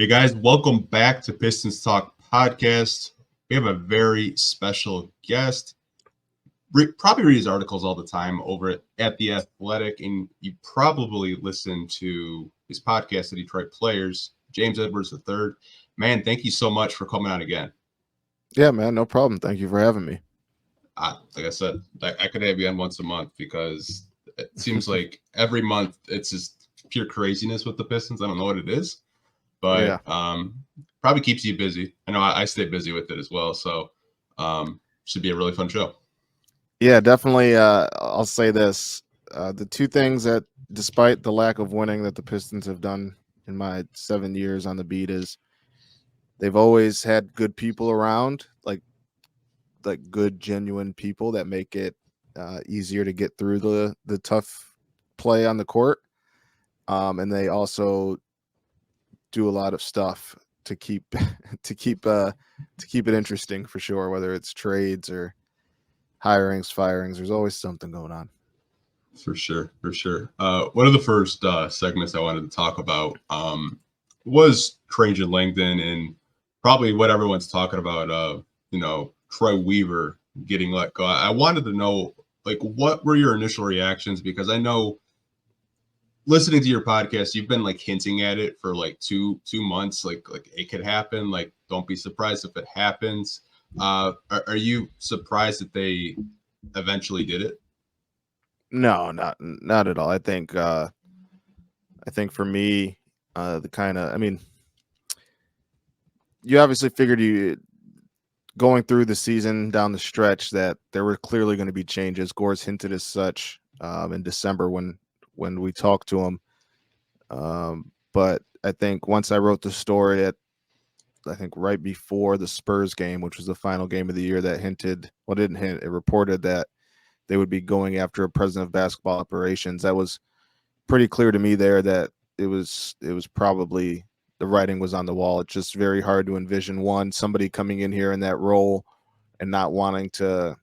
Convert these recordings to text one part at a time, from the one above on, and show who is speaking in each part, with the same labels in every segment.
Speaker 1: Hey guys, welcome back to Pistons Talk podcast. We have a very special guest. Probably reads articles all the time over at The Athletic, and you probably listen to his podcast, The Detroit Players. James Edwards III. Man, thank you so much for coming on again.
Speaker 2: Yeah, man, no problem. Thank you for having me.
Speaker 1: Like I said, I could have you on once a month because it seems like every month it's just pure craziness with the Pistons. I don't know what it is. But
Speaker 2: Yeah.
Speaker 1: Probably keeps you busy. I know I stay busy with it as well. So should be a really fun show.
Speaker 2: Yeah, definitely. I'll say this. The two things that, despite the lack of winning that the Pistons have done in my 7 years on the beat, is they've always had good people around, like good, genuine people that make it easier to get through the tough play on the court. And they also do a lot of stuff to keep to keep it interesting for sure, whether it's trades or hirings, firings. There's always something going on.
Speaker 1: For sure. One of the first segments I wanted to talk about was Trajan Langdon and probably what everyone's talking about, Troy Weaver getting let go. I wanted to know, like, what were your initial reactions? Because I know listening to your podcast, you've been like hinting at it for like two months. Like it could happen. Like, don't be surprised if it happens. Are you surprised that they eventually did it?
Speaker 2: No, not at all. I think for me, the kind of, I mean, you obviously figured you going through the season down the stretch that there were clearly going to be changes. Gores hinted as such in December when we talked to him. But I think once I wrote the story at, I think right before the Spurs game, which was the final game of the year, that hinted, well, didn't hint, it reported that they would be going after a president of basketball operations. That was pretty clear to me there that it was probably the writing was on the wall. It's just very hard to envision somebody coming in here in that role and not wanting to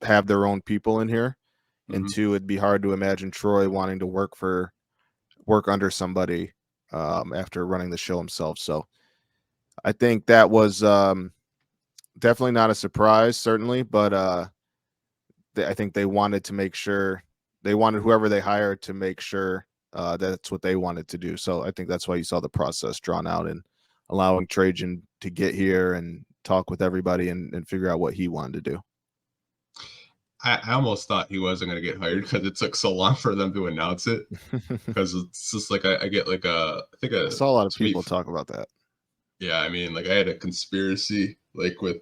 Speaker 2: have their own people in here. And
Speaker 1: Mm-hmm.
Speaker 2: two, it'd be hard to imagine Troy wanting to work under somebody after running the show himself. So I think that was definitely not a surprise, certainly, but I think they wanted to make sure they wanted whoever they hired to make sure that's what they wanted to do. So I think that's why you saw the process drawn out and allowing Trajan to get here and talk with everybody and figure out what he wanted to do.
Speaker 1: I almost thought he wasn't going to get hired because it took so long for them to announce it. Because it's just like I get like I think
Speaker 2: I
Speaker 1: a
Speaker 2: saw a lot of
Speaker 1: tweet.
Speaker 2: people talk about that.
Speaker 1: Yeah, I mean, like I had a conspiracy like with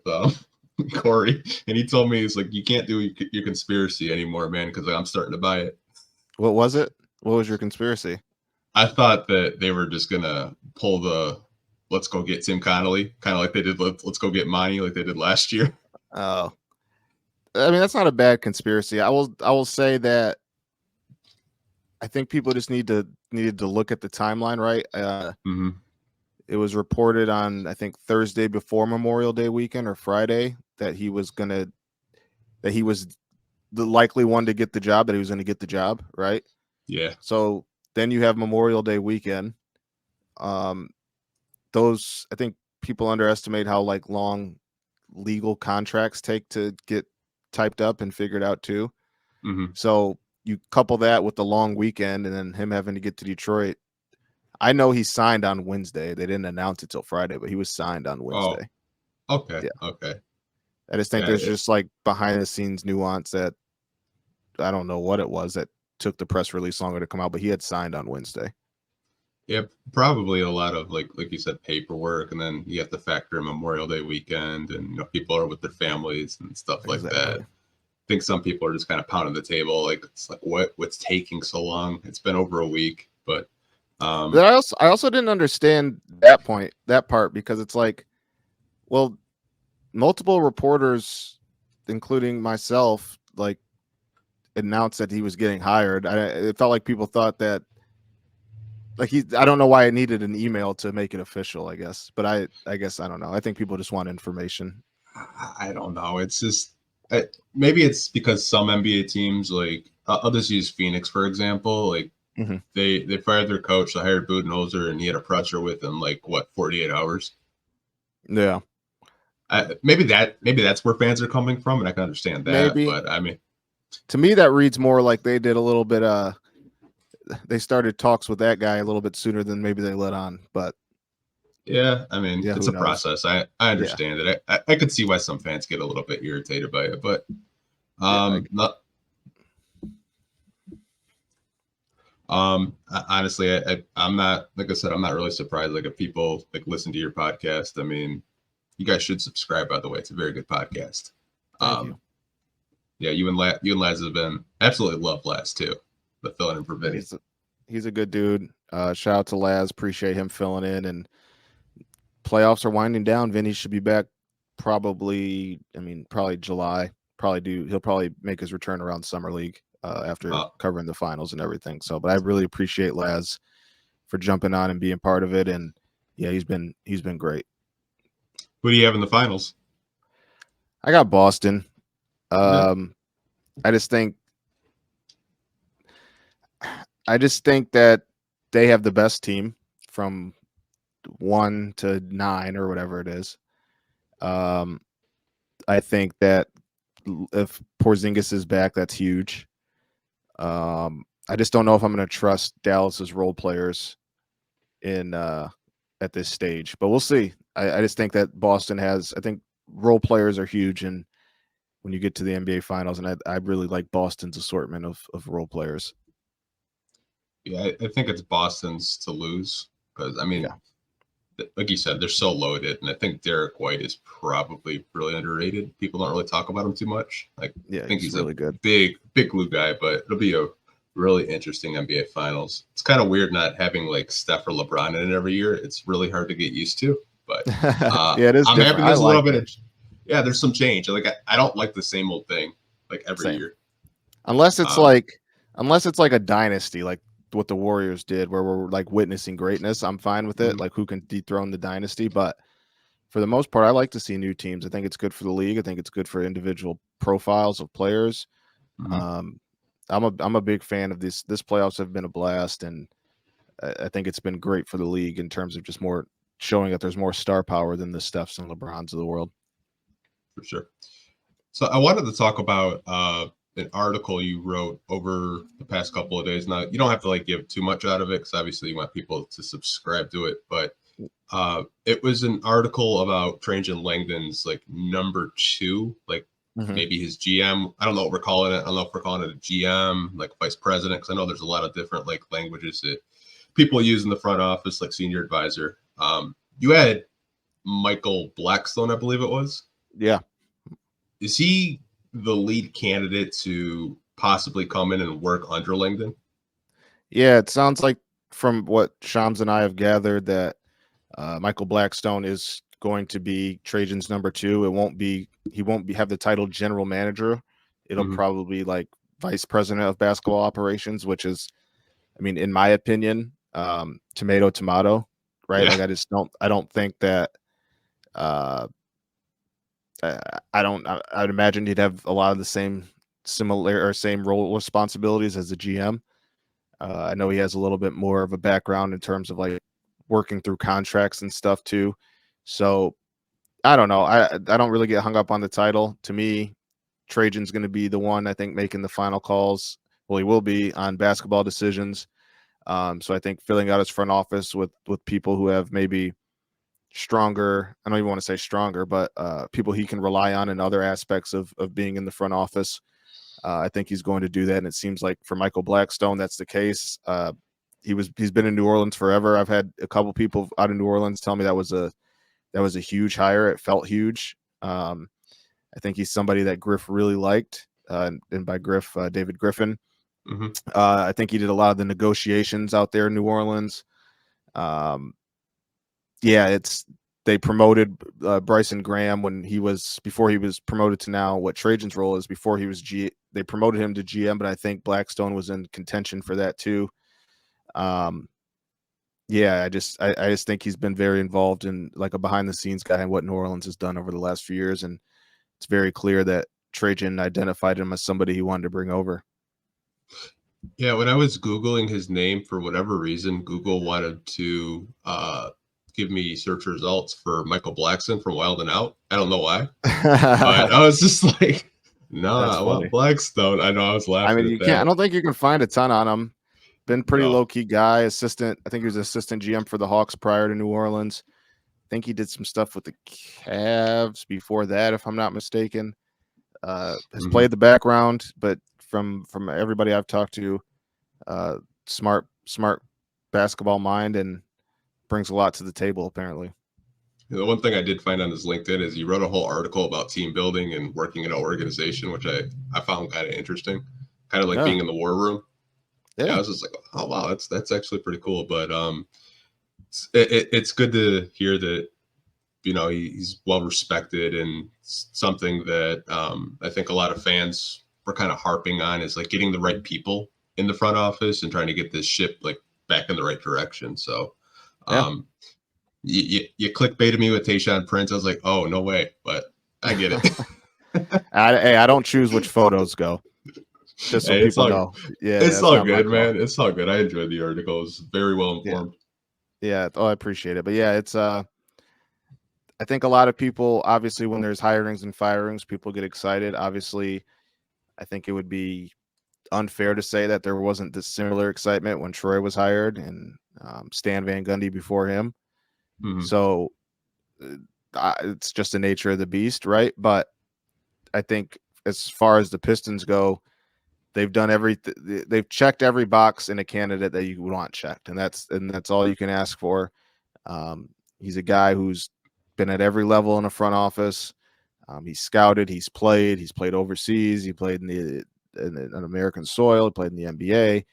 Speaker 1: Corey, and he told me he's like, you can't do your conspiracy anymore, man, because like, I'm starting to buy it.
Speaker 2: What was it? What was your conspiracy?
Speaker 1: I thought that they were just gonna pull the let's go get Tim Connolly, kind of like they did let's go get Monty, like they did last year.
Speaker 2: Oh, I mean, that's not a bad conspiracy. I will say that I think people just needed to look at the timeline, right?
Speaker 1: Mm-hmm.
Speaker 2: It was reported on, I think, Thursday before Memorial Day weekend or Friday that he was the likely one to get the job, that he was going to get the job, right?
Speaker 1: Yeah.
Speaker 2: So then you have Memorial Day weekend. Those, I think people underestimate how like long legal contracts take to get typed up and figured out too.
Speaker 1: Mm-hmm.
Speaker 2: So you couple that with the long weekend and then him having to get to Detroit. I know he signed on Wednesday. They didn't announce it till Friday, but he was signed on
Speaker 1: Oh,
Speaker 2: Wednesday.
Speaker 1: okay,
Speaker 2: Yeah.
Speaker 1: okay.
Speaker 2: I just think
Speaker 1: Yeah,
Speaker 2: there's just like behind the scenes nuance that I don't know what it was that took the press release longer to come out, but he had signed on Wednesday.
Speaker 1: yeah, probably a lot of like you said, paperwork, and then you have to factor in Memorial Day weekend, and people are with their families and stuff like that.
Speaker 2: Exactly.
Speaker 1: I think some people are just kind of pounding the table, like it's like what's taking so long? It's been over a week, but
Speaker 2: But I also didn't understand that part, because it's like, well, multiple reporters, including myself, like announced that he was getting hired. It felt like people thought that, like, I don't know why it needed an email to make it official, I guess. But I guess I don't know. I think people just want information.
Speaker 1: I don't know. It's just maybe it's because some NBA teams like I'll just use Phoenix for example. Like
Speaker 2: Mhm.
Speaker 1: They fired their coach. They hired Budenholzer, and he had a presser with him 48 hours.
Speaker 2: Yeah.
Speaker 1: Maybe that's where fans are coming from, and I can understand that.
Speaker 2: Maybe.
Speaker 1: But I mean,
Speaker 2: To me, that reads more like they did a little bit. They started talks with that guy a little bit sooner than maybe they let on. But
Speaker 1: yeah, I mean,
Speaker 2: yeah,
Speaker 1: it's
Speaker 2: who
Speaker 1: a
Speaker 2: knows?
Speaker 1: process. I
Speaker 2: Yeah.
Speaker 1: understand it. I could see why some fans get a little bit irritated by it, but
Speaker 2: Yeah.
Speaker 1: not honestly, I'm not, like I said, I'm not really surprised. Like if people like listen to your podcast, I mean, you guys should subscribe. By the way, it's a very good podcast.
Speaker 2: Thank you.
Speaker 1: Um, yeah, you and Laz have been absolutely love Laz too, but filling in for
Speaker 2: Yeah,
Speaker 1: Vinny
Speaker 2: he's a good dude. Shout out to Laz. Appreciate him filling in. And playoffs are winding down. Vinny should be back probably. I mean, probably July. He'll probably make his return around summer league after
Speaker 1: uh,
Speaker 2: covering the finals and everything. So, but I really appreciate Laz for jumping on and being part of it. And yeah, he's been great.
Speaker 1: who do you have in the finals?
Speaker 2: I got Boston.
Speaker 1: Yeah.
Speaker 2: Um, I just think that they have the best team from 1 to 9 or whatever it is. I think that if Porzingis is back, that's huge. I just don't know if I'm going to trust Dallas's role players in at this stage, but we'll see. I just think that Boston has. I think role players are huge, and when you get to the NBA Finals, and I really like Boston's assortment of role players.
Speaker 1: Yeah, I think it's Boston's to lose because I mean,
Speaker 2: Yeah,
Speaker 1: like you said, they're so loaded, and I think Derek White is probably really underrated. People don't really talk about him too much. Like, I
Speaker 2: yeah,
Speaker 1: think
Speaker 2: he's
Speaker 1: he's a
Speaker 2: really good.
Speaker 1: big glue guy, but it'll be a really interesting NBA Finals. It's kind of weird not having like Steph or LeBron in it every year. It's really hard to get used to, but
Speaker 2: Yeah, it is
Speaker 1: I'm happy
Speaker 2: different. I
Speaker 1: there's a little
Speaker 2: like
Speaker 1: bit
Speaker 2: it.
Speaker 1: of yeah, there's some change. Like I don't like the same old thing like every
Speaker 2: Same.
Speaker 1: year.
Speaker 2: Unless it's
Speaker 1: Um,
Speaker 2: like a dynasty, like what the Warriors did, where we're like witnessing greatness. I'm fine with it.
Speaker 1: mhm,
Speaker 2: Like who can dethrone the dynasty, but for the most part, I like to see new teams. I think it's good for the league. I think it's good for individual profiles of players.
Speaker 1: mhm,
Speaker 2: Um, I'm a big fan of this. This playoffs have been a blast, and I think it's been great for the league in terms of just more showing that there's more star power than the Stephs and LeBrons of the world.
Speaker 1: for sure. So I wanted to talk about an article you wrote over the past couple of days. Now you don't have to like give too much out of it because obviously you want people to subscribe to it, but it was an article about Trajan Langdon's like number two, like
Speaker 2: Mm-hmm.
Speaker 1: maybe his GM. I don't know what we're calling it. I don't know if we're calling it a GM, like vice president, because I know there's a lot of different like languages that people use in the front office, like senior advisor. You had Michael Blackstone, I believe it was.
Speaker 2: Yeah,
Speaker 1: Is he the lead candidate to possibly come in and work under Langdon?
Speaker 2: yeah. It sounds like from what Shams and I have gathered that Michael Blackstone is going to be Trajan's number two. He won't be have the title general manager. It'll
Speaker 1: Mm-hmm.
Speaker 2: probably be like vice president of basketball operations, which is, I mean, in my opinion, tomato tomato, right?
Speaker 1: Yeah,
Speaker 2: Like I don't think that uh, I don't. I'd imagine he'd have a lot of the same role responsibilities as the GM. I know he has a little bit more of a background in terms of like working through contracts and stuff too. So I don't know. I don't really get hung up on the title. To me, Trajan's going to be the one I think making the final calls. Well, he will be on basketball decisions. So I think filling out his front office with people who have maybe stronger. I don't even want to say stronger, but people he can rely on in other aspects of being in the front office. I think he's going to do that, and it seems like for Michael Blackstone, that's the case. He's been in New Orleans forever. I've had a couple people out of New Orleans tell me that was a huge hire. It felt huge. I think he's somebody that Griff really liked, and by Griff, David Griffin.
Speaker 1: mm-hmm.
Speaker 2: I think he did a lot of the negotiations out there in New Orleans. Um, yeah, they promoted Bryson Graham before he was promoted to now what Trajan's role is. Before he was they promoted him to GM, but I think Blackstone was in contention for that too. Yeah, I just think he's been very involved in like a behind the scenes guy in what New Orleans has done over the last few years, and it's very clear that Trajan identified him as somebody he wanted to bring over.
Speaker 1: Yeah, when I was Googling his name, for whatever reason, Google wanted to give me search results for Michael Blackson from Wild and Out. I don't know why, but I was just like, no,
Speaker 2: That's
Speaker 1: I want
Speaker 2: funny.
Speaker 1: Blackstone. I know I was
Speaker 2: I
Speaker 1: laughing
Speaker 2: mean,
Speaker 1: at
Speaker 2: you can't. I
Speaker 1: that.
Speaker 2: don't think you can find a ton on him. Been pretty
Speaker 1: No.
Speaker 2: low key guy. Assistant. I think he was assistant GM for the Hawks prior to New Orleans. I think he did some stuff with the Cavs before that, if I'm not mistaken. Has
Speaker 1: Hmm.
Speaker 2: played the background, but from everybody I've talked to, uh, smart basketball mind and brings a lot to the table. Apparently,
Speaker 1: The one thing I did find on his LinkedIn is he wrote a whole article about team building and working in an organization, which I found kind of interesting, kind of like
Speaker 2: yeah,
Speaker 1: being in the war room. Yeah, I
Speaker 2: yeah,
Speaker 1: was just like, oh wow, that's actually pretty cool. But it's good to hear that he's well respected, and something that I think a lot of fans were kind of harping on is like getting the right people in the front office and trying to get this ship like back in the right direction. So
Speaker 2: yeah.
Speaker 1: um, you clickbaited me with Tayshaun Prince. I was like, oh no way, but I get it.
Speaker 2: Hey, I don't choose which photos go. Just so
Speaker 1: Hey,
Speaker 2: people know. Yeah,
Speaker 1: it's
Speaker 2: that's
Speaker 1: all
Speaker 2: not my
Speaker 1: good,
Speaker 2: call.
Speaker 1: man. It's all good. I enjoyed the article. It's very well
Speaker 2: Yeah,
Speaker 1: informed.
Speaker 2: yeah. Oh, I appreciate it. But yeah, it's I think a lot of people, obviously, when there's hirings and firings, people get excited. Obviously, I think it would be unfair to say that there wasn't this similar excitement when Troy was hired and Stan Van Gundy before him.
Speaker 1: Hmm.
Speaker 2: So it's just the nature of the beast, right? But I think as far as the Pistons go, they've done everything. They've checked every box in a candidate that you would want checked, and that's all you can ask for. Um, he's a guy who's been at every level in the front office. He's scouted, he's played overseas, he played in American soil, he played in the NBA.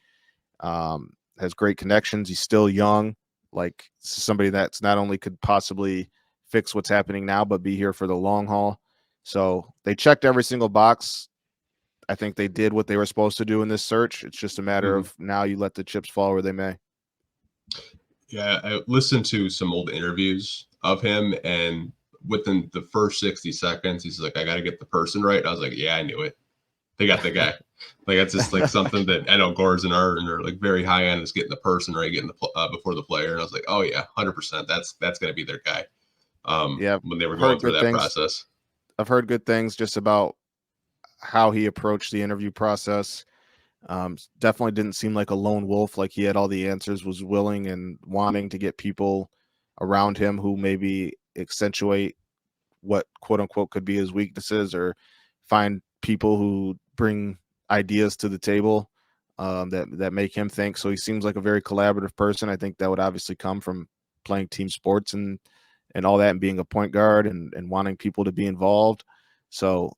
Speaker 2: Has great connections. He's still young, like somebody that's not only could possibly fix what's happening now, but be here for the long haul. So they checked every single box. I think they did what they were supposed to do in this search. It's just a matter
Speaker 1: Hmm.
Speaker 2: of now you let the chips fall where they may.
Speaker 1: Yeah, I listened to some old interviews of him, and within the first 60 seconds, he's like, I got to get the person right. I was like, yeah, I knew it. They got the guy. Like, that's just like something that I know Gores and Art are like very high on, is getting the person right, getting the before the player. And I was like, oh, yeah, 100%. That's going to be their guy
Speaker 2: Yeah,
Speaker 1: when they were going
Speaker 2: heard
Speaker 1: through
Speaker 2: good
Speaker 1: that
Speaker 2: things.
Speaker 1: process.
Speaker 2: I've heard good things just about how he approached the interview process. Definitely didn't seem like a lone wolf, like he had all the answers, was willing and wanting to get people around him who maybe accentuate what quote unquote could be his weaknesses or find people who bring ideas to the table that make him think. So he seems like a very collaborative person. I think that would obviously come from playing team sports and all that and being a point guard and wanting people to be involved. So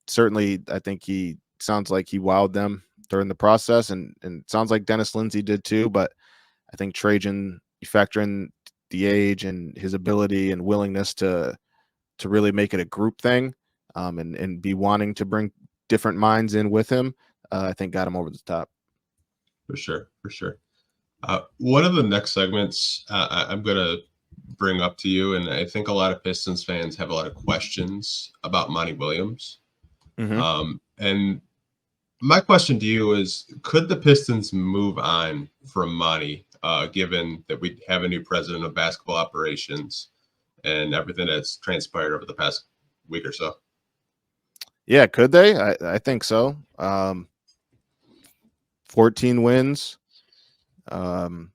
Speaker 2: certainly I think he sounds like he wowed them during the process and it sounds like Dennis Lindsay did too. But I think Trajan, you factor in the age and his ability and willingness to really make it a group thing and be wanting to bring different minds in with him, I think got him over the top.
Speaker 1: For sure. For sure. One of the next segments I'm going to bring up to you, and I think a lot of Pistons fans have a lot of questions about Monty Williams.
Speaker 2: Mm-hmm.
Speaker 1: And my question to you is, could the Pistons move on from Monty, given that we have a new president of basketball operations and everything that's transpired over the past week or so?
Speaker 2: Yeah, could they? I think so. 14 wins. Um,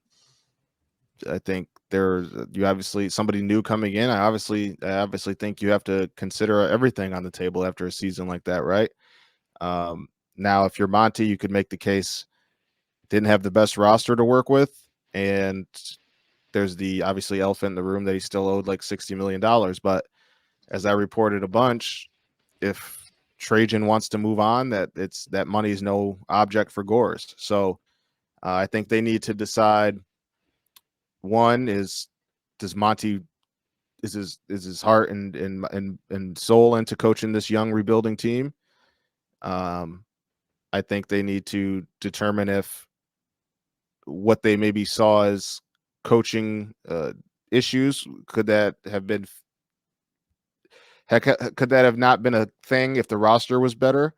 Speaker 2: I think there's you obviously somebody new coming in. I obviously think you have to consider everything on the table after a season like that, right? Um, Now, if you're Monty, you could make the case didn't have the best roster to work with, and there's the obviously elephant in the room that he still owed like $60 million. But as I reported a bunch, if Trajan wants to move on, that money is no object for Gores. So I think they need to decide. One is does Monty is his heart and soul into coaching this young rebuilding team. Um, I think they need to determine if what they maybe saw as coaching issues could that have not been a thing if the roster was better?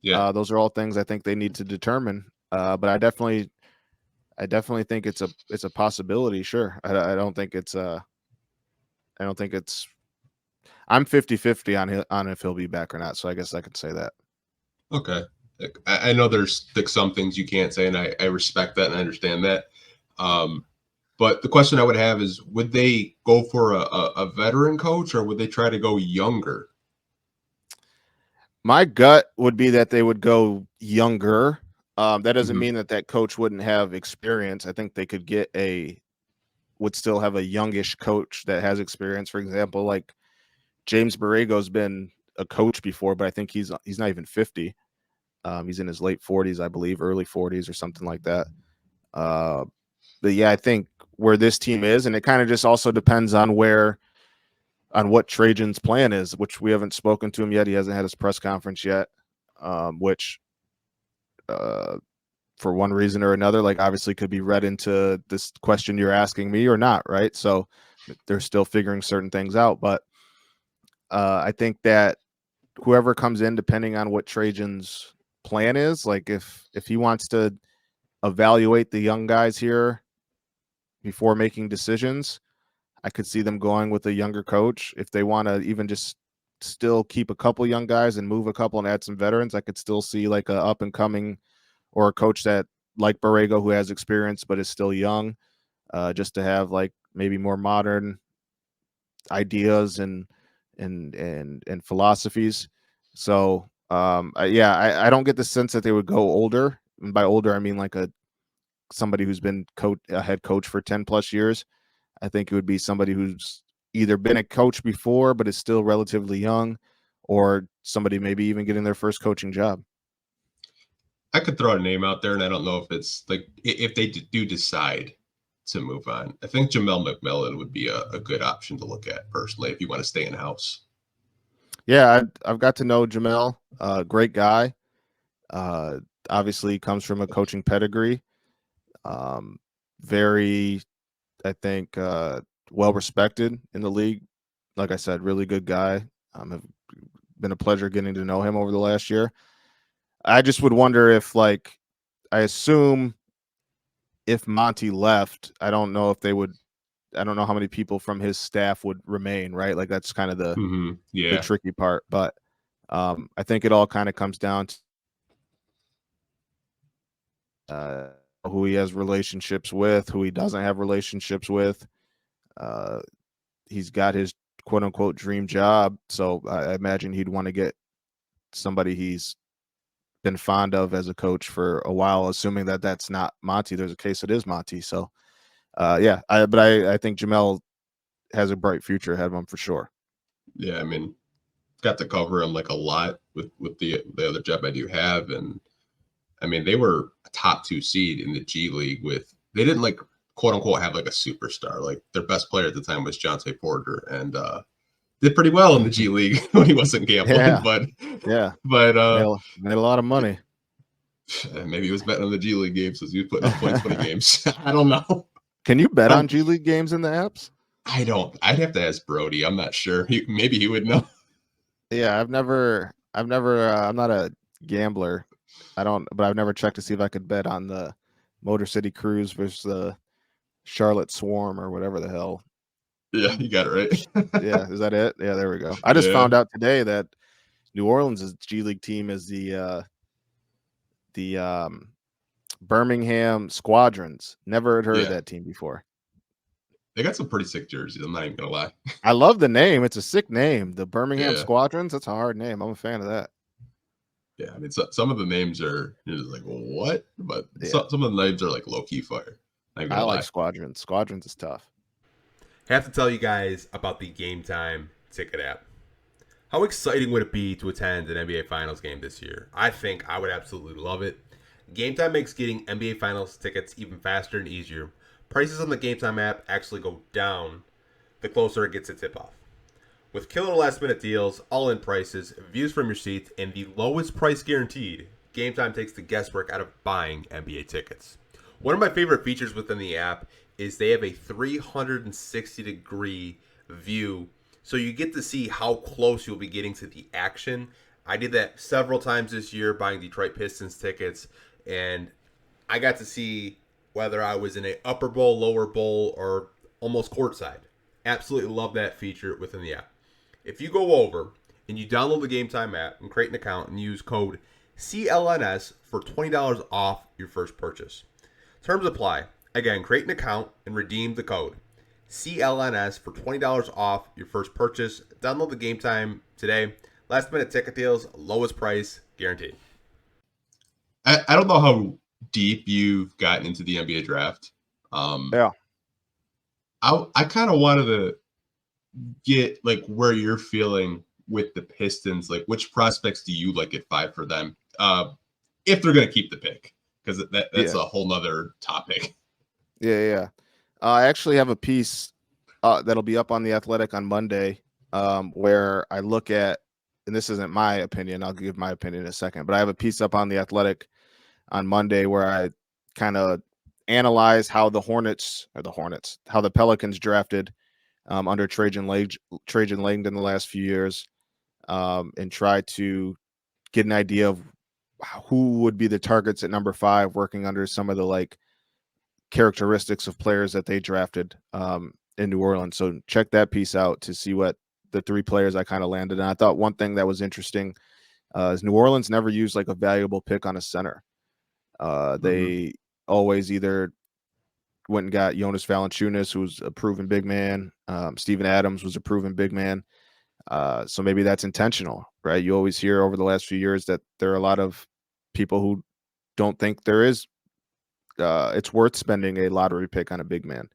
Speaker 1: Yeah.
Speaker 2: Those are all things I think they need to determine. But I definitely think it's a possibility. Sure. I don't think it's I don't think it's I'm 50-50 on if he'll be back or not. So I guess I could say that.
Speaker 1: Okay. Like, I know there's like some things you can't say, and I respect that and I understand that. Um, but the question I would have is, would they go for a veteran coach or would they try to go younger?
Speaker 2: My gut would be that they would go younger. That doesn't
Speaker 1: Hmm.
Speaker 2: mean that that coach wouldn't have experience. I think they could get would still have a youngish coach that has experience. For example, like James Borrego's been a coach before, but I think he's not even 50. He's in his late 40s, I believe, early 40s or something like that. Uh, but yeah, I think where this team is, and it kind of just also depends on what Trajan's plan is, which we haven't spoken to him yet. He hasn't had his press conference yet, which uh, for one reason or another, like obviously could be read into this question you're asking me or not, right? So they're still figuring certain things out, but I think that whoever comes in, depending on what Trajan's plan is, like if he wants to evaluate the young guys here before making decisions, I could see them going with a younger coach. If they want to even just still keep a couple young guys and move a couple and add some veterans, I could still see like a up and coming or a coach that like Borrego who has experience but is still young, just to have like maybe more modern ideas and philosophies. So yeah, I don't get the sense that they would go older. And by older, I mean like somebody who's been a head coach for 10 plus years. I think it would be somebody who's either been a coach before but is still relatively young, or somebody maybe even getting their first coaching job.
Speaker 1: I could throw a name out there, and I don't know if it's like if they do decide to move on. I think Jamel McMillan would be a good option to look at personally if you want to stay in house.
Speaker 2: Yeah, I've got to know Jamel, great guy. Uh, Obviously comes from a coaching pedigree. Um, Very, I think, well respected in the league. Like I said, really good guy. Have been a pleasure getting to know him over the last year. I just would wonder if, like, I assume if Monty left, I don't know if they would. I don't know how many people from his staff would remain. Right, like that's kind of the
Speaker 1: Yeah,
Speaker 2: tricky part. But I think it all kind of comes down to uh, who he has relationships with, who he doesn't have relationships with. Uh, he's got his quote unquote dream job, so I imagine he'd want to get somebody he's been fond of as a coach for a while. Assuming that that's not Monty, there's a case it is Monty. So yeah, I think Jamel has a bright future ahead of him for sure.
Speaker 1: yeah. I mean, got to cover him like a lot with the other job I do have, and I mean they were a top two seed in the G League. With they didn't like quote unquote have like a superstar. Like their best player at the time was Jonte Porter, and did pretty well in the G League when he wasn't gambling,
Speaker 2: Yeah,
Speaker 1: but
Speaker 2: yeah,
Speaker 1: but
Speaker 2: made a lot of money.
Speaker 1: maybe he was betting on the G League games, so he was putting up points when he games. I don't know.
Speaker 2: Can you bet
Speaker 1: Um,
Speaker 2: on G League games in the apps?
Speaker 1: I don't. I'd have to ask Brody. I'm not sure. Maybe he would know.
Speaker 2: Yeah, I'm not a gambler. But I've never checked to see if I could bet on the Motor City Cruise versus the Charlotte Swarm or whatever the hell.
Speaker 1: Yeah, you got it right.
Speaker 2: Yeah, is that it? Yeah, there we go. I just
Speaker 1: Yeah,
Speaker 2: found out today that New Orleans' G League team is the Birmingham Squadrons. Never had heard of
Speaker 1: yeah.
Speaker 2: that team before.
Speaker 1: They got some pretty sick jerseys. I'm not even gonna lie.
Speaker 2: I love the name. It's a sick name. The Birmingham
Speaker 1: Yeah,
Speaker 2: Squadrons. That's a hard name. I'm a fan of that.
Speaker 1: yeah. I mean, some of the names are you're just like what, but
Speaker 2: Yeah,
Speaker 1: some of the names are like low key fire. Not even
Speaker 2: I
Speaker 1: gonna
Speaker 2: like
Speaker 1: lie.
Speaker 2: Squadrons. Squadrons is tough.
Speaker 3: Have to tell you guys about the Game Time ticket app. How exciting would it be to attend an NBA Finals game this year? I think I would absolutely love it. Game Time makes getting NBA Finals tickets even faster and easier. Prices on the Game Time app actually go down the closer it gets to tip off. With killer last minute deals, all in prices, views from your seats, and the lowest price guaranteed, Game Time takes the guesswork out of buying NBA tickets. One of my favorite features within the app is they have a 360-degree view, so you get to see how close you'll be getting to the action. I did that several times this year buying Detroit Pistons tickets, and I got to see whether I was in a upper bowl, lower bowl, or almost courtside. Absolutely love that feature within the app. If you go over and you download the Game Time app and create an account and use code CLNS for $20 off your first purchase. Terms apply. Again, create an account and redeem the code CLNS for $20 off your first purchase. Download the Game Time today. Last minute ticket deals, lowest price guaranteed.
Speaker 1: I don't know how deep you've gotten into the NBA draft.
Speaker 2: Yeah.
Speaker 1: I kind of wanted to get like where you're feeling with the Pistons. Like, which prospects do you like at 5 for them? If they're going to keep the pick, because that's
Speaker 2: Yeah.
Speaker 1: a whole nother topic.
Speaker 2: Yeah. I actually have a piece that'll be up on The Athletic on Monday where I look at, and this isn't my opinion, I'll give my opinion in a second, but I have a piece up on The Athletic on Monday where I kind of analyze how the Pelicans drafted under Trajan Langdon the last few years, and try to get an idea of who would be the targets at number 5, working under some of the like characteristics of players that they drafted in New Orleans. So check that piece out to see what the 3 players I kind of landed. And I thought one thing that was interesting is New Orleans never used like a valuable pick on a center. They always either went and got Jonas Valanciunas, who's a proven big man. Steven Adams was a proven big man. So maybe that's intentional, right? You always hear over the last few years that there are a lot of people who don't think there is it's worth spending a lottery pick on a big man,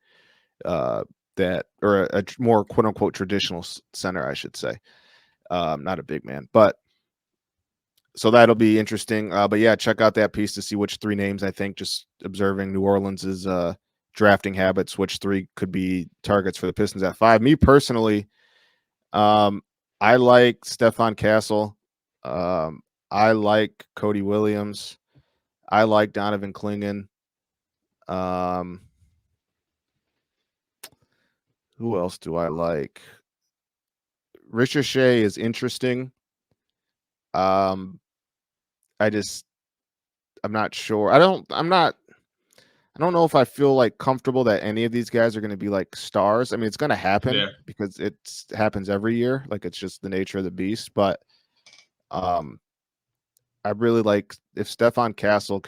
Speaker 2: or a more quote unquote traditional center, I should say, not a big man. But so that'll be interesting. But yeah, check out that piece to see which 3 names I think. Just observing New Orleans's drafting habits, which 3 could be targets for the Pistons at 5. Me personally, I like Stephon Castle. I like Cody Williams. I like Donovan Clingan. Who else do I like? Ricochet is interesting. I'm not sure. I don't know if I feel like comfortable that any of these guys are going to be like stars. I mean, it's going to happen because it happens every year. Like, it's just the nature of the beast. But I really like if Stephon Castle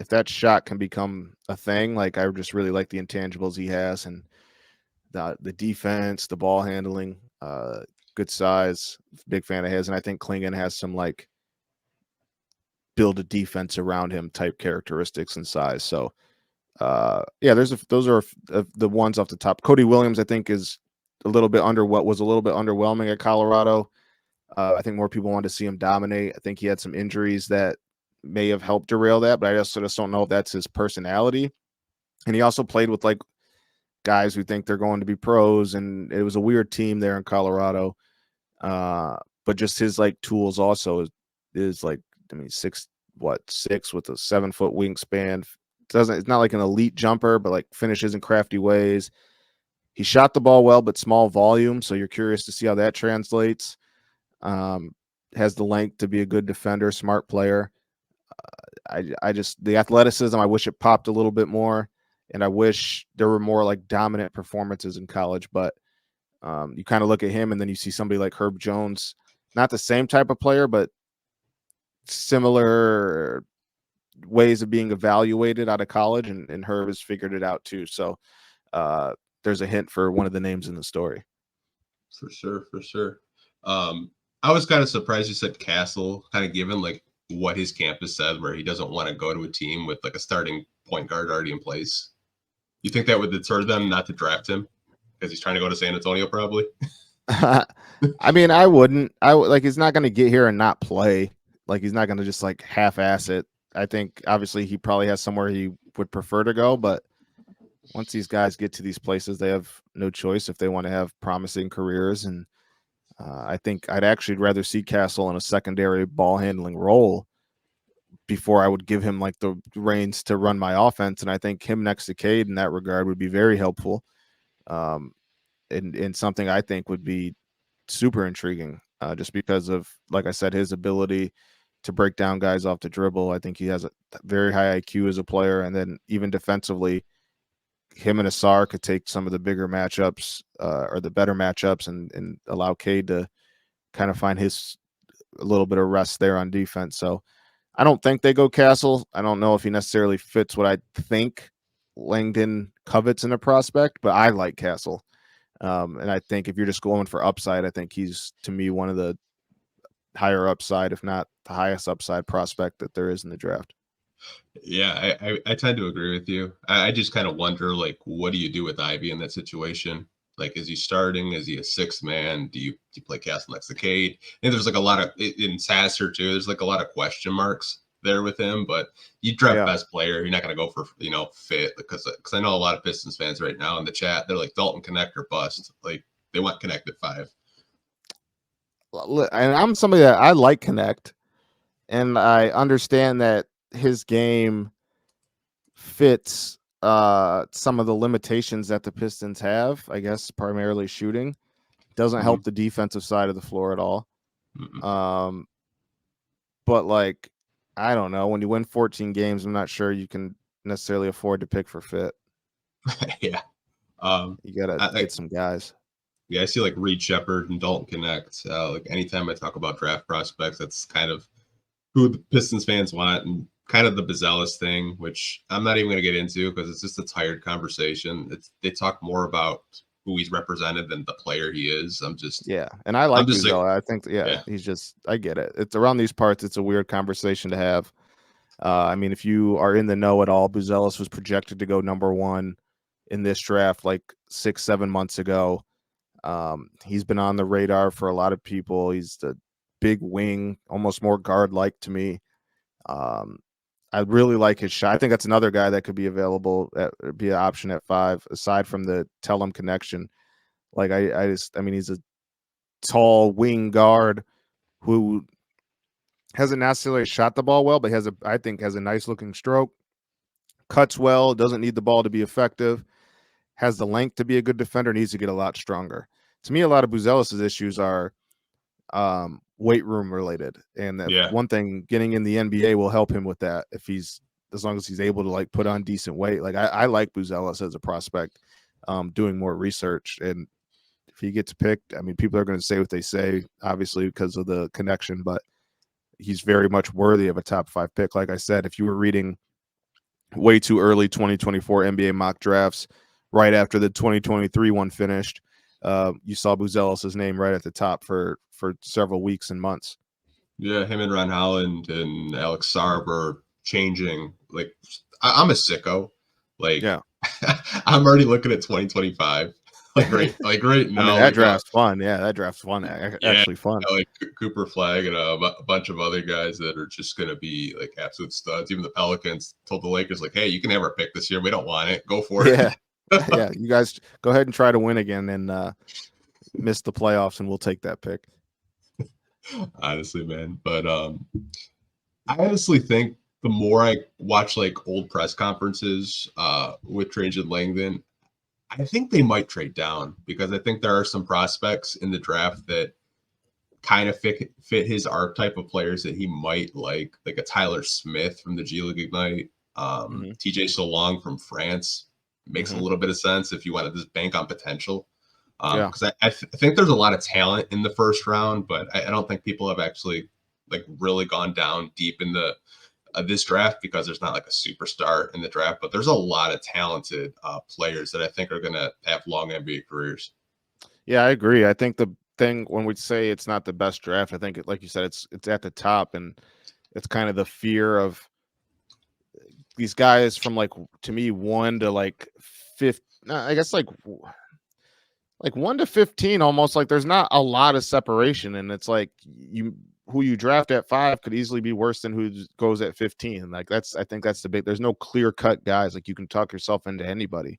Speaker 2: if that shot can become a thing. Like, I just really like the intangibles he has and the defense, the ball handling, good size, big fan of his. And I think Clingan has some like build a defense around him type characteristics and size. So yeah, those are the ones off the top. Cody Williams, I think, is a little bit underwhelming at Colorado. I think more people want to see him dominate. I think he had some injuries that may have helped derail that, but I just don't know if that's his personality. And he also played with like guys who think they're going to be pros, and it was a weird team there in Colorado. But just his like tools also is like, I mean, 6 with a 7-foot wingspan. It's not like an elite jumper, but like finishes in crafty ways. He shot the ball well, but small volume. So you're curious to see how that translates. Has the length to be a good defender, smart player. I just, the athleticism, I wish it popped a little bit more, and I wish there were more like dominant performances in college. But you kind of look at him and then you see somebody like Herb Jones, not the same type of player, but similar ways of being evaluated out of college, and Herb has figured it out too. So there's a hint for one of the names in the story.
Speaker 1: For sure. I was kind of surprised you said Castle, kind of given like what his campus said, where he doesn't want to go to a team with like a starting point guard already in place. You think that would deter them not to draft him because he's trying to go to San Antonio, probably?
Speaker 2: I mean, I wouldn't. Like, he's not going to get here and not play. Like, he's not going to just like half-ass it. I think obviously he probably has somewhere he would prefer to go, but once these guys get to these places, they have no choice if they want to have promising careers. And I think I'd actually rather see Castle in a secondary ball handling role before I would give him like the reins to run my offense. And I think him next to Cade in that regard would be very helpful. And something I think would be super intriguing, just because of, like I said, his ability to break down guys off the dribble. I think he has a very high IQ as a player, and then even defensively, him and Asar could take some of the bigger matchups or the better matchups and allow Cade to kind of find his a little bit of rest there on defense. So I don't think they go Castle. I don't know if he necessarily fits what I think Langdon covets in a prospect, but I like Castle. And I think if you're just going for upside, I think he's, to me, one of the higher upside, if not the highest upside prospect that there is in the draft.
Speaker 1: Yeah, I tend to agree with you. I just kind of wonder, like, what do you do with Ivy in that situation? Like, is he starting? Is he a sixth man? Do you play Castle next to Cade? And there's like a lot of in Sasser too. There's like a lot of question marks there with him. But you draft best player, you're not going to go for fit because I know a lot of Pistons fans right now in the chat. They're like Dalton Connect or bust. Like they want Connect at 5.
Speaker 2: And I'm somebody that I like Connect, and I understand that his game fits some of the limitations that the Pistons have. I guess primarily shooting doesn't help the defensive side of the floor at all. But like, I don't know, when you win 14 games, I'm not sure you can necessarily afford to pick for fit.
Speaker 1: Yeah.
Speaker 2: You gotta get some guys.
Speaker 1: Yeah, I see like Reed Shepard and Dalton Connect. Like anytime I talk about draft prospects, that's kind of who the Pistons fans want, and kind of the Buzelis thing, which I'm not even going to get into because it's just a tired conversation. They talk more about who he's represented than the player he is.
Speaker 2: And I like
Speaker 1: Buzelis.
Speaker 2: Like, I think he's just, I get it. It's around these parts. It's a weird conversation to have. I mean, if you are in the know at all, Buzelis was projected to go number 1 in this draft like 6-7 months ago. He's been on the radar for a lot of people. He's the big wing, almost more guard-like to me. I really like his shot. I think that's another guy that could be available, be an option at 5, aside from the Tellem connection. Like I mean, he's a tall wing guard who hasn't necessarily shot the ball well, but I think has a nice looking stroke, cuts well, doesn't need the ball to be effective, has the length to be a good defender, needs to get a lot stronger. To me, a lot of Buzelis' issues are weight room related, and one thing, getting in the NBA will help him with that as long as he's able to like put on decent weight. Like I like Buzelis as a prospect. Doing more research, and if he gets picked, I mean, people are going to say what they say, obviously because of the connection, but he's very much worthy of a top 5 pick. Like I said, if you were reading way too early 2024 NBA mock drafts right after the 2023 one finished, you saw Buzelis' name right at the top for several weeks and months.
Speaker 1: Yeah, him and Ron Holland and Alex Sarb are changing. Like, I'm a sicko. Like, I'm already looking at 2025. Like right now.
Speaker 2: I mean, that draft's fun. Yeah, that draft's fun. Actually fun.
Speaker 1: Like Cooper Flag and a bunch of other guys that are just going to be like absolute studs. Even the Pelicans told the Lakers, like, hey, you can have our pick this year. We don't want it. Go for it.
Speaker 2: Yeah, you guys go ahead and try to win again and miss the playoffs, and we'll take that pick.
Speaker 1: Honestly, man. But I honestly think the more I watch like old press conferences with Trajan Langdon, I think they might trade down because I think there are some prospects in the draft that kind of fit his archetype of players that he might like a Tyler Smith from the G League Ignite, TJ Solong from France makes a little bit of sense if you want to just bank on potential. Because I think there's a lot of talent in the first round, but I don't think people have actually like really gone down deep in the this draft because there's not like a superstar in the draft, but there's a lot of talented players that I think are going to have long NBA careers.
Speaker 2: Yeah, I agree. I think the thing when we say it's not the best draft, I think like you said, it's at the top, and it's kind of the fear of these guys from like, to me, 1 to like 5. I guess like 1 to 15, almost like there's not a lot of separation, and it's like who you draft at 5 could easily be worse than who goes at 15. Like I think that's the big. There's no clear cut guys. Like you can talk yourself into anybody,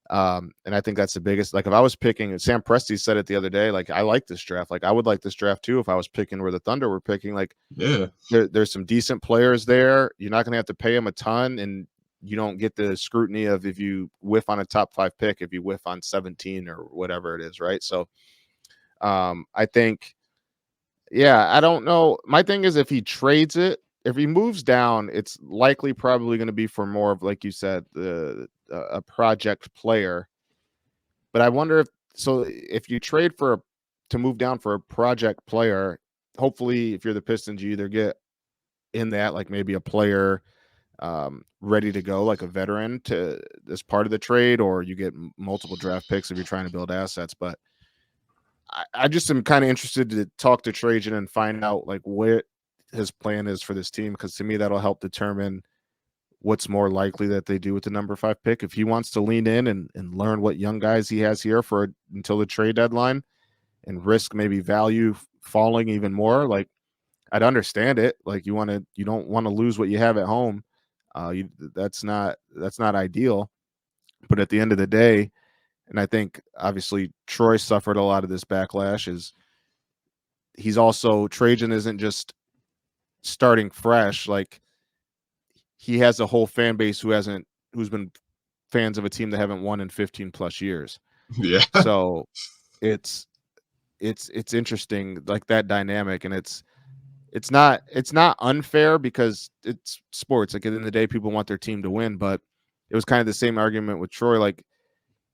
Speaker 2: and I think that's the biggest. Like if I was picking, Sam Presti said it the other day. Like I like this draft. Like I would like this draft too if I was picking where the Thunder were picking. Like there's some decent players there. You're not going to have to pay them a ton, and you don't get the scrutiny of if you whiff on a top 5 pick, if you whiff on 17 or whatever it is, right? So I think Yeah, I don't know. My thing is if he trades it, if he moves down, it's likely probably going to be for more of, like you said, a project player. But I wonder if you trade to move down for a project player, hopefully if you're the Pistons, you either get in that like maybe a player ready to go, like a veteran to as part of the trade, or you get multiple draft picks if you're trying to build assets. But I just am kind of interested to talk to Trajan and find out like what his plan is for this team, because to me that'll help determine what's more likely that they do with the number 5 pick. If he wants to lean in and learn what young guys he has here until the trade deadline and risk maybe value falling even more, like I'd understand it. Like you don't want to lose what you have at home. That's not ideal. But at the end of the day, and I think obviously Troy suffered a lot of this backlash, is he's also Trajan isn't just starting fresh. Like he has a whole fan base who's been fans of a team that haven't won in 15 plus years.
Speaker 1: Yeah.
Speaker 2: So it's interesting, like that dynamic, and it's not unfair because it's sports. Like at the end of the day, people want their team to win, but it was kind of the same argument with Troy. Like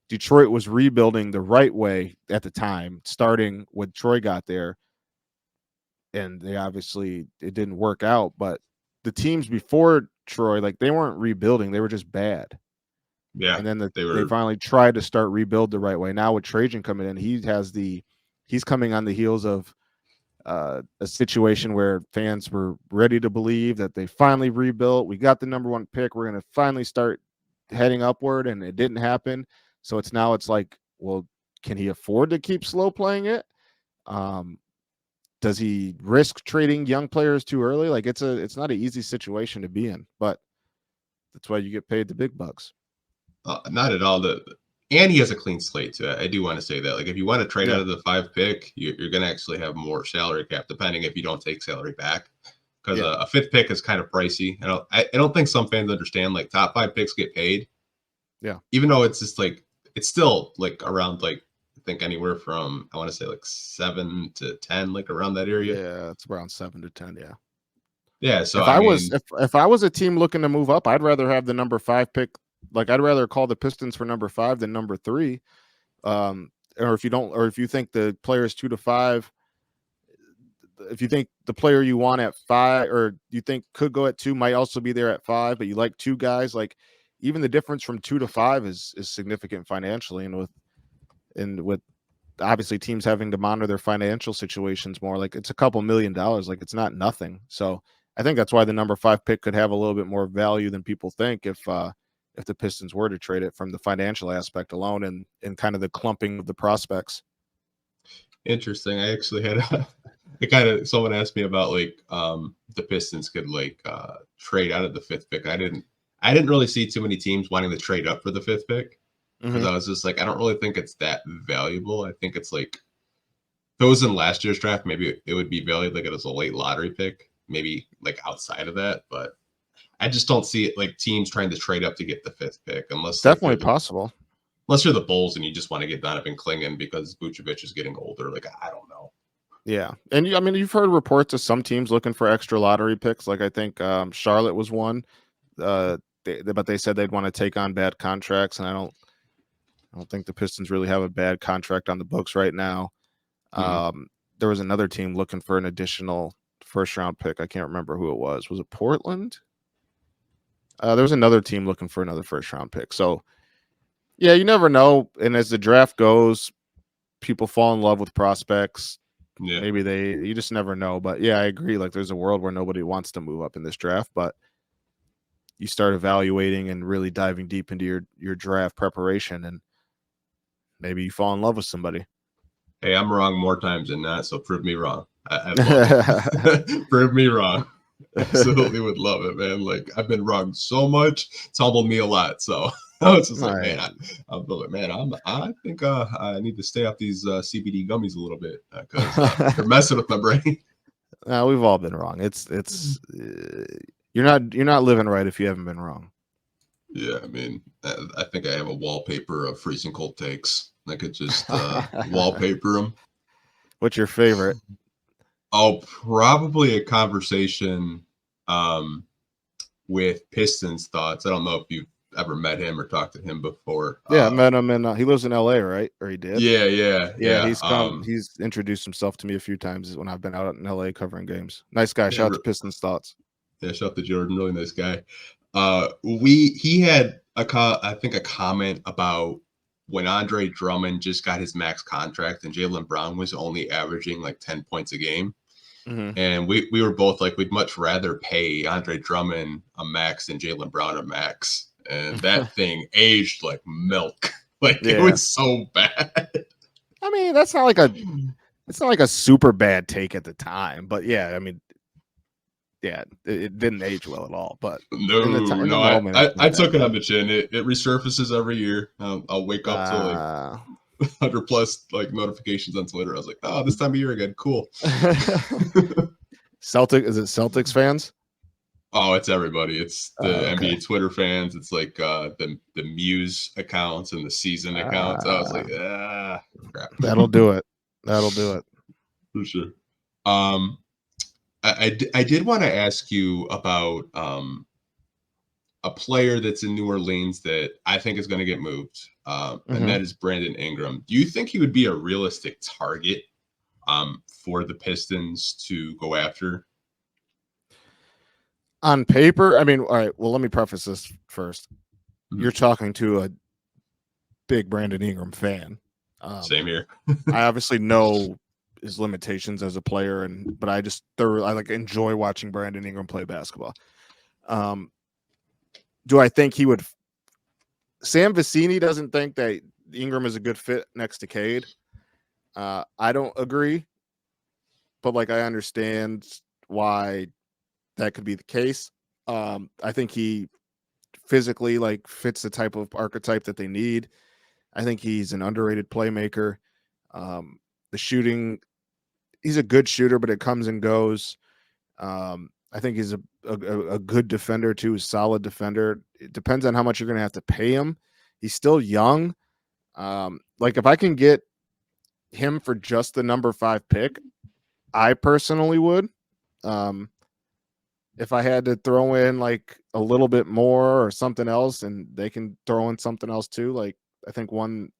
Speaker 2: Detroit was rebuilding the right way at the time, starting when Troy got there, and it didn't work out. But the teams before Troy, like they weren't rebuilding; they were just bad.
Speaker 1: Yeah.
Speaker 2: And then they finally tried to start rebuild the right way. Now with Trajan coming in, he's coming on the heels of a situation where fans were ready to believe that they finally rebuilt. We got the number 1 pick. We're going to finally start heading upward, and it didn't happen. So it's like, well, can he afford to keep slow playing it? Does he risk trading young players too early? Like it's not an easy situation to be in, but that's why you get paid the big bucks.
Speaker 1: Not at all. And he has a clean slate too. I do want to say that. Like if you want to trade out of the 5 pick, you're going to actually have more salary cap, depending if you don't take salary back. Because a 5th pick is kind of pricey. I don't think some fans understand. Like top 5 picks get paid.
Speaker 2: Yeah.
Speaker 1: Even though it's just like it's still like around like I think anywhere from I want to say like 7 to 10, like around that area.
Speaker 2: Yeah, it's around 7 to 10. Yeah.
Speaker 1: Yeah. So
Speaker 2: if I was a team looking to move up, I'd rather have the number 5 pick. Like I'd rather call the Pistons for number 5 than number 3. Or if you think the players 2 to 5, if you think the player you want at 5 or you think could go at 2 might also be there at 5, but you like 2 guys, like even the difference from 2 to 5 is significant financially, and with obviously teams having to monitor their financial situations more, like it's a couple $1 million, like it's not nothing. So I think that's why the number 5 pick could have a little bit more value than people think if the Pistons were to trade it, from the financial aspect alone and kind of the clumping of the prospects.
Speaker 1: Interesting. I actually had someone asked me about like the Pistons could like trade out of the 5th pick. I didn't really see too many teams wanting to trade up for the 5th pick, because I was just like, I don't really think it's that valuable. I think it's like if it was in last year's draft, maybe it would be valued like it was a late lottery pick, maybe like outside of that, but I just don't see it like teams trying to trade up to get the 5th pick, unless
Speaker 2: Definitely possible.
Speaker 1: Unless you're the Bulls and you just want to get Donovan Klingon because Vucevic is getting older. Like, I don't know.
Speaker 2: Yeah. And you've heard reports of some teams looking for extra lottery picks. Like I think Charlotte was one, but they said they'd want to take on bad contracts. And I don't think the Pistons really have a bad contract on the books right now. There was another team looking for an additional 1st round pick. I can't remember who it was. Was it Portland? There was another team looking for another 1st round pick. So yeah, you never know. And as the draft goes, people fall in love with prospects.
Speaker 1: Yeah.
Speaker 2: Maybe you just never know. But yeah, I agree. Like there's a world where nobody wants to move up in this draft, but you start evaluating and really diving deep into your draft preparation, and maybe you fall in love with somebody.
Speaker 1: Hey, I'm wrong more times than not, so prove me wrong. Prove me wrong. Absolutely would love it, man. Like I've been wrong so much, it's humbled me a lot. So I was just like, man, I think I need to stay off these CBD gummies a little bit because they're messing with my brain.
Speaker 2: We've all been wrong. It's you're not living right if you haven't been wrong.
Speaker 1: Yeah, I mean, I think I have a wallpaper of freezing cold takes. I could just wallpaper them.
Speaker 2: What's your favorite?
Speaker 1: Oh, probably a conversation with Pistons thoughts. I don't know if you've ever met him or talked to him before.
Speaker 2: Yeah, I met him, and he lives in LA, right? Or he did. Yeah,
Speaker 1: Yeah.
Speaker 2: he's come. He's introduced himself to me a few times when I've been out in LA covering games. Nice guy. Shout out to Pistons thoughts.
Speaker 1: Yeah, shout out to Jordan, really nice guy. He had I think a comment about when Andre Drummond just got his max contract and Jaylen Brown was only averaging like 10 points a game.
Speaker 2: Mm-hmm.
Speaker 1: And we were both like, we'd much rather pay Andre Drummond a max than Jaylen Brown a max. And that thing aged like milk. Like it was so bad.
Speaker 2: I mean, it's not like a super bad take at the time, but yeah, I mean, yeah, it didn't age well at all. But
Speaker 1: I took it on the chin. It resurfaces every year. I'll wake up to like 100 plus like notifications on Twitter. I was like, oh, this time of year again. Cool.
Speaker 2: Is it Celtics fans?
Speaker 1: Oh, it's everybody. It's the NBA Twitter fans. It's like the Muse accounts and the season accounts. I was like, crap.
Speaker 2: That'll do it. That'll do it.
Speaker 1: For sure. I did want to ask you about a player that's in New Orleans that I think is going to get moved, and that is Brandon Ingram. Do you think he would be a realistic target for the Pistons to go after?
Speaker 2: On paper, I mean, all right, well, let me preface this first. You're talking to a big Brandon Ingram fan.
Speaker 1: Same here.
Speaker 2: I obviously know his limitations as a player, but I like enjoy watching Brandon Ingram play basketball. Do I think he would? Sam Vecini doesn't think that Ingram is a good fit next to Cade. I don't agree, but like I understand why that could be the case. I think he physically like fits the type of archetype that they need. I think he's an underrated playmaker. The shooting, he's a good shooter, but it comes and goes. I think he's a good defender too, a solid defender. It depends on how much you're going to have to pay him. He's still young. Like if I can get him for just the number 5 pick, I personally would. If I had to throw in like a little bit more or something else, and they can throw in something else too, like I think one,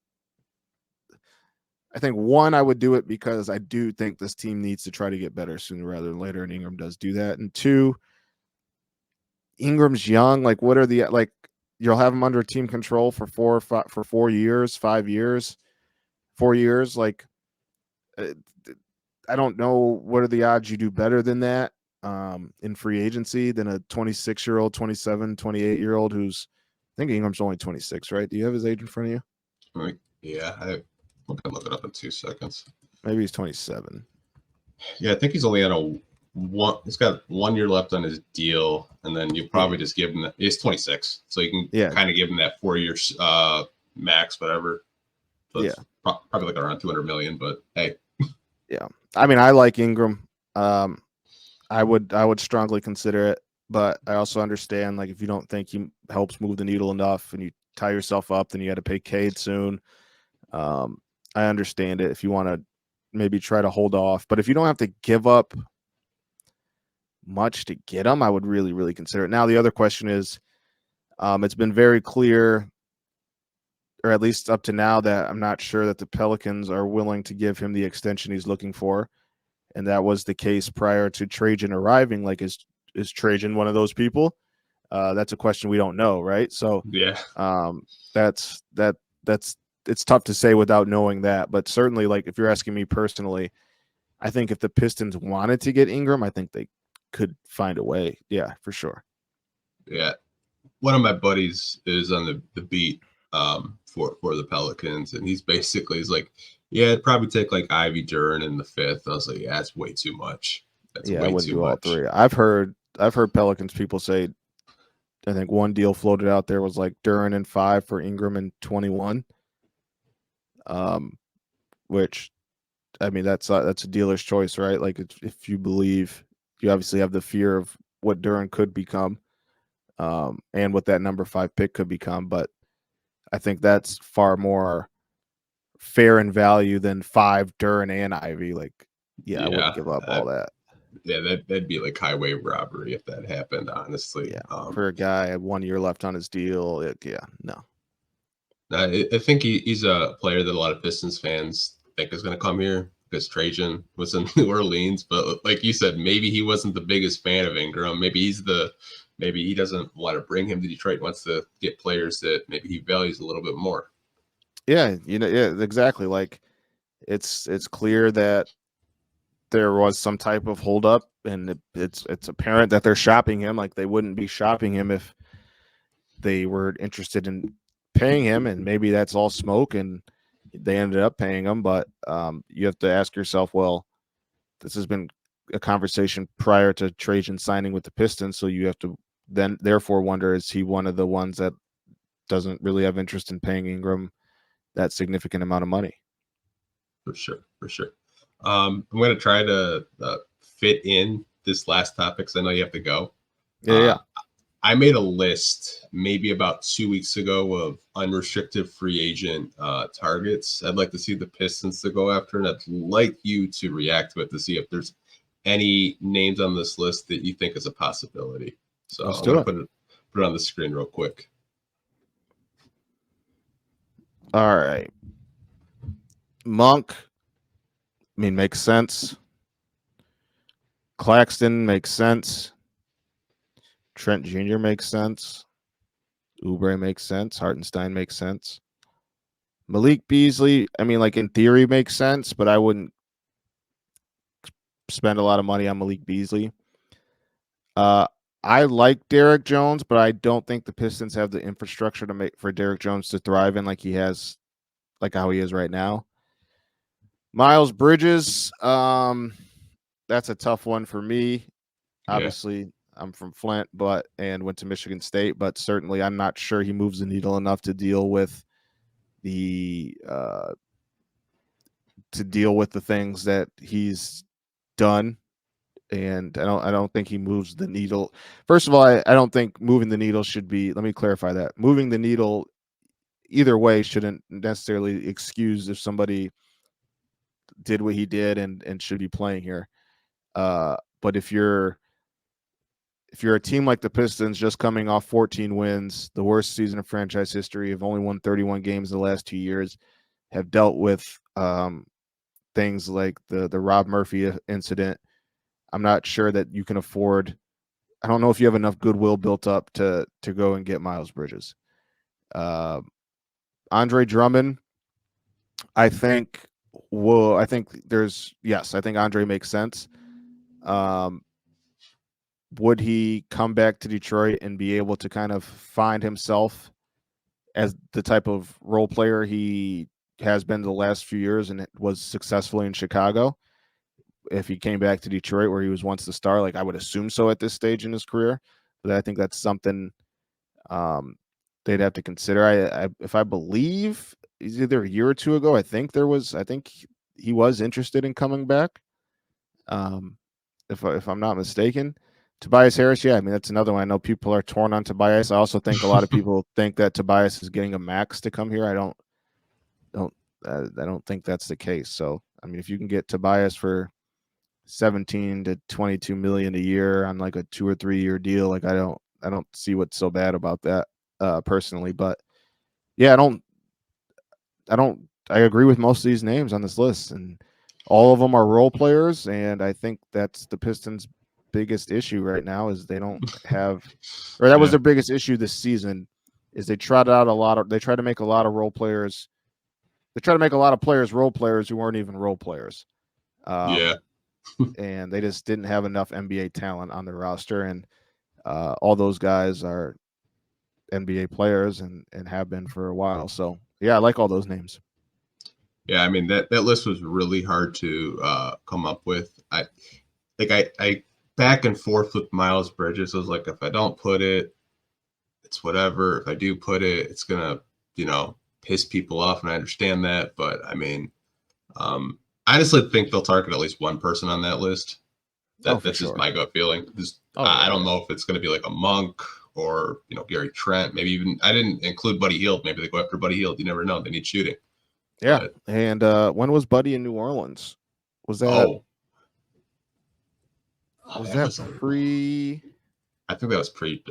Speaker 2: I would do it because I do think this team needs to try to get better sooner rather than later, and Ingram does do that. And 2, Ingram's young. Like, what are the like? You'll have him under team control for 4 years, 5 years, 4 years. Like, I don't know what are the odds you do better than that in free agency than a 26-year-old, 27, 28-year-old who's. I think Ingram's only 26, right? Do you have his age in front of you?
Speaker 1: Yeah, I'm gonna look it up in 2 seconds.
Speaker 2: Maybe he's 27.
Speaker 1: Yeah, I think he's only on he's got 1 year left on his deal, and then you probably just give him he's 26, so you can kind of give him that 4 years max, whatever. So it's probably like around 200 million, but hey.
Speaker 2: Yeah. I mean, I like Ingram. I would strongly consider it, but I also understand like if you don't think he helps move the needle enough and you tie yourself up, then you got to pay Cade soon. I understand it if you want to maybe try to hold off, but if you don't have to give up much to get him, I would really, really consider it. Now, the other question is, it's been very clear, or at least up to now, that I'm not sure that the Pelicans are willing to give him the extension he's looking for. And that was the case prior to Trajan arriving. Like, is Trajan one of those people? That's a question we don't know, right? So
Speaker 1: yeah,
Speaker 2: that's it's tough to say without knowing that. But certainly, like if you're asking me personally, I think if the Pistons wanted to get Ingram, I think they could find a way. Yeah, for sure.
Speaker 1: Yeah, one of my buddies is on the beat for the Pelicans, and he's like, yeah, it'd probably take like Ivy Duren in the 5th. I was like, yeah, that's way too much. That's
Speaker 2: I
Speaker 1: way
Speaker 2: wouldn't
Speaker 1: too
Speaker 2: do
Speaker 1: much.
Speaker 2: all 3. I've heard Pelicans people say, I think one deal floated out there was like Duren in 5 for Ingram in 21. Which, I mean, that's a dealer's choice, right? Like if you believe, you obviously have the fear of what Duren could become, and what that number 5 pick could become. But I think that's far more fair in value than 5 Duren and Ivy. Like Yeah, I wouldn't
Speaker 1: Yeah,
Speaker 2: give up all that.
Speaker 1: yeah, that'd be like highway robbery if that happened. Honestly,
Speaker 2: Yeah, for a guy had 1 year left on his deal. Yeah, no.
Speaker 1: I think he's a player that a lot of Pistons fans think is going to come here because Trajan was in New Orleans. But like you said, maybe he wasn't the biggest fan of Ingram. Maybe he doesn't want to bring him to Detroit. Wants to get players that maybe he values a little bit more.
Speaker 2: Yeah, yeah, exactly. Like it's clear that there was some type of holdup, and it's apparent that they're shopping him. Like they wouldn't be shopping him if they were interested in paying him, and maybe that's all smoke, and they ended up paying him. But you have to ask yourself, well, this has been a conversation prior to Trajan signing with the Pistons, so you have to then therefore wonder, is he one of the ones that doesn't really have interest in paying Ingram that significant amount of money?
Speaker 1: For sure, for sure. I'm going to try to fit in this last topic because I know you have to go.
Speaker 2: Yeah.
Speaker 1: I made a list maybe about 2 weeks ago of unrestricted free agent targets. I'd like to see the Pistons to go after, and I'd like you to react to it to see if there's any names on this list that you think is a possibility. So
Speaker 2: Let's
Speaker 1: I'm
Speaker 2: do
Speaker 1: going
Speaker 2: it.
Speaker 1: to put it on the screen real quick.
Speaker 2: All right. Monk, I mean, makes sense. Claxton makes sense. Trent Jr. makes sense. Oubre makes sense. Hartenstein makes sense. Malik Beasley, I mean, like in theory makes sense, but I wouldn't spend a lot of money on Malik Beasley. I like Derek Jones, but I don't think the Pistons have the infrastructure to make for Derek Jones to thrive in like he has, like how he is right now. Miles Bridges, that's a tough one for me. Obviously, I'm from Flint, and went to Michigan State, but certainly I'm not sure he moves the needle enough to deal with the things that he's done. And I don't think he moves the needle. First of all, I don't think moving the needle should be, let me clarify that. Moving the needle either way shouldn't necessarily excuse if somebody did what he did and should be playing here. But if you're a team like the Pistons, just coming off 14 wins, the worst season of franchise history, have only won 31 games in the last 2 years, have dealt with things like the Rob Murphy incident, I'm not sure that you can afford. I don't know if you have enough goodwill built up to go and get Miles Bridges. Andre Drummond, I think. Well, I think I think Andre makes sense. Would he come back to Detroit and be able to kind of find himself as the type of role player he has been the last few years and was successfully in Chicago? If he came back to Detroit where he was once the star, like I would assume so at this stage in his career, but I think that's something they'd have to consider. If I believe it's either a year or two ago, I think he was interested in coming back. If I'm not mistaken. Tobias Harris, yeah, I mean that's another one. I know people are torn on Tobias. I also think a lot of people think that Tobias is getting a max to come here. I don't think that's the case. So I mean, if you can get Tobias for 17 to 22 million a year on like a 2 or 3 year deal, like I don't see what's so bad about that personally. But yeah, I agree with most of these names on this list, and all of them are role players, and I think that's the Pistons' biggest issue right now is they don't have, or that was their biggest issue this season, is they tried to make a lot of role players. They try to make a lot of players role players who weren't even role players. And they just didn't have enough NBA talent on their roster, and all those guys are NBA players and have been for a while. So yeah, I like all those names.
Speaker 1: Yeah, I mean that list was really hard to come up with. I back and forth with Miles Bridges. I was like, if I don't put it, it's whatever. If I do put it, it's gonna piss people off, and I understand that. But I mean, I honestly think they'll target at least one person on that list. That's just my gut feeling. I don't know if it's gonna be like a Monk or Gary Trent. Maybe even I didn't include Buddy Hield. Maybe they go after Buddy Hield. You never know. They need shooting.
Speaker 2: Yeah. But, and when was Buddy in New Orleans? Was that?
Speaker 1: Oh, Oh,
Speaker 2: Was
Speaker 1: that
Speaker 2: that
Speaker 1: was
Speaker 2: pre?
Speaker 1: I think that was pre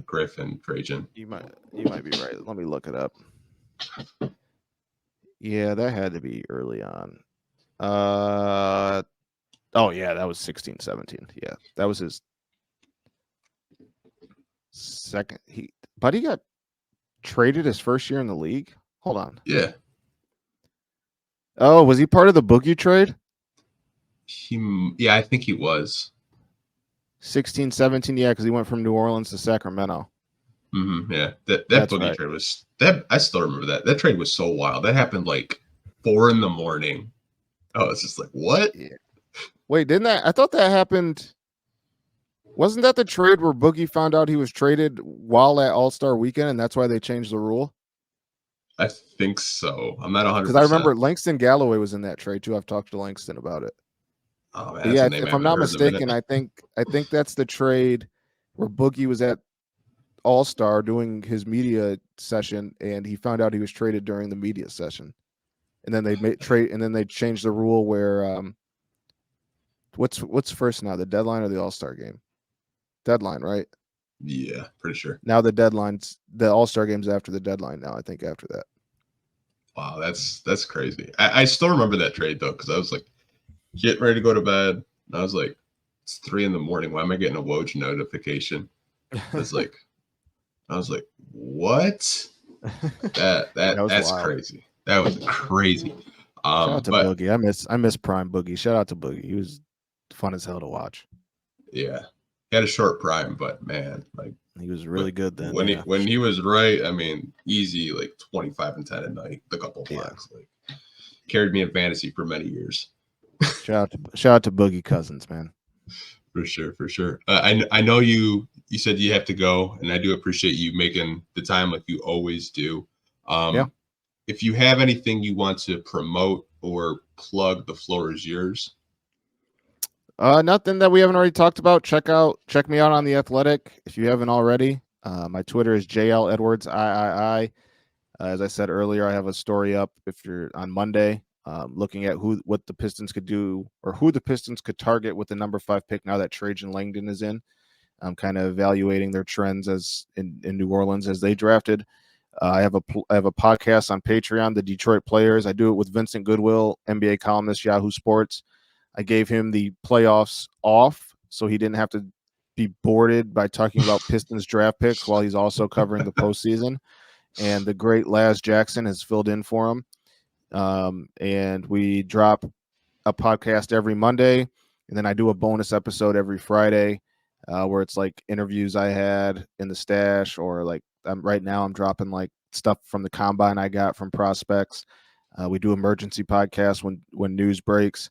Speaker 1: Griffin Trajan.
Speaker 2: You might be right. Let me look it up. Yeah, that had to be early on. Oh yeah, that was 16-17. Yeah, that was his second. He got traded his first year in the league. Hold on.
Speaker 1: Yeah.
Speaker 2: Oh, was he part of the Boogie trade?
Speaker 1: Yeah, I think he was.
Speaker 2: 16-17. Yeah, because he went from New Orleans to Sacramento.
Speaker 1: Yeah, that
Speaker 2: That's
Speaker 1: Boogie
Speaker 2: right.
Speaker 1: trade was that. I still remember that. That trade was so wild. That happened like 4 a.m. Oh, it's just like what?
Speaker 2: Yeah. Wait, didn't that? I thought that happened. Wasn't that the trade where Boogie found out he was traded while at All-Star Weekend, and that's why they changed the rule?
Speaker 1: I think so. I'm not 100.
Speaker 2: Because I remember Langston Galloway was in that trade too. I've talked to Langston about it.
Speaker 1: Oh man,
Speaker 2: But
Speaker 1: that's
Speaker 2: yeah,
Speaker 1: a name I
Speaker 2: if I'm
Speaker 1: haven't
Speaker 2: not
Speaker 1: heard in a minute.
Speaker 2: mistaken, I think that's the trade where Boogie was at All-Star doing his media session, and he found out he was traded during the media session, and then they changed the rule where what's first now, the deadline or the All-Star game? Deadline, right?
Speaker 1: Yeah, pretty sure.
Speaker 2: Now the All-Star game's after the deadline now, I think, after that.
Speaker 1: Wow, that's crazy. I still remember that trade though, because I was like getting ready to go to bed. And I was like, it's 3 a.m. Why am I getting a Woj notification? I was like, what?
Speaker 2: That was
Speaker 1: That's
Speaker 2: wild.
Speaker 1: crazy. That was crazy.
Speaker 2: Shout out to
Speaker 1: But
Speaker 2: Boogie. I miss Prime Boogie. Shout out to Boogie. He was fun as hell to watch.
Speaker 1: yeah, he had a short prime, but man, like
Speaker 2: He was really good then.
Speaker 1: when he was right. I mean, easy like 25 and 10 a night, a couple of blocks. Like carried me in fantasy for many years.
Speaker 2: Shout out to Boogie Cousins, man.
Speaker 1: For sure. I know you said you have to go, and I do appreciate you making the time like you always do.
Speaker 2: Yeah.
Speaker 1: If you have anything you want to promote or plug, the floor is yours.
Speaker 2: Nothing that we haven't already talked about. Check me out on The Athletic if you haven't already. My Twitter is JL Edwards III. As I said earlier, I have a story up if you're on Monday, looking at what the Pistons could do or who the Pistons could target with the number 5 pick now that Trajan Langdon is in. I'm kind of evaluating their trends as in New Orleans as they drafted. I have a podcast on Patreon, The Detroit Players. I do it with Vincent Goodwill, NBA columnist, Yahoo Sports. I gave him the playoffs off so he didn't have to be boarded by talking about Pistons draft picks while he's also covering the postseason. And the great Laz Jackson has filled in for him. And we drop a podcast every Monday, and then I do a bonus episode every Friday where it's like interviews I had in the stash, or like right now I'm dropping like stuff from the combine I got from prospects. We do emergency podcasts when news breaks.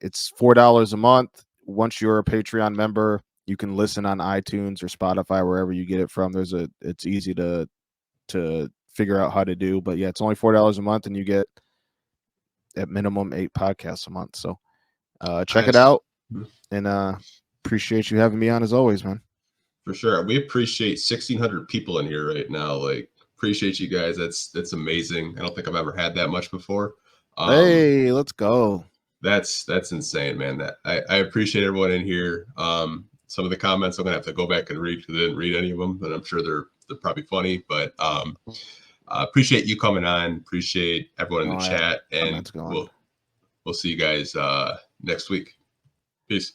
Speaker 2: It's $4 a month. Once you're a Patreon member, you can listen on iTunes or Spotify, wherever you get it from. It's easy to figure out how to do, but yeah, it's only $4 a month, and you get at minimum 8 podcasts a month. So check it out, and appreciate you having me on as always, man.
Speaker 1: For sure. We appreciate 1,600 people in here right now. Like, appreciate you guys. That's amazing. I don't think I've ever had that much before.
Speaker 2: Hey, let's go.
Speaker 1: That's insane, man. That I appreciate everyone in here. Some of the comments I'm gonna have to go back and read because I didn't read any of them, but I'm sure they're probably funny. But appreciate you coming on. Appreciate everyone in the chat, and we'll see you guys next week. Peace.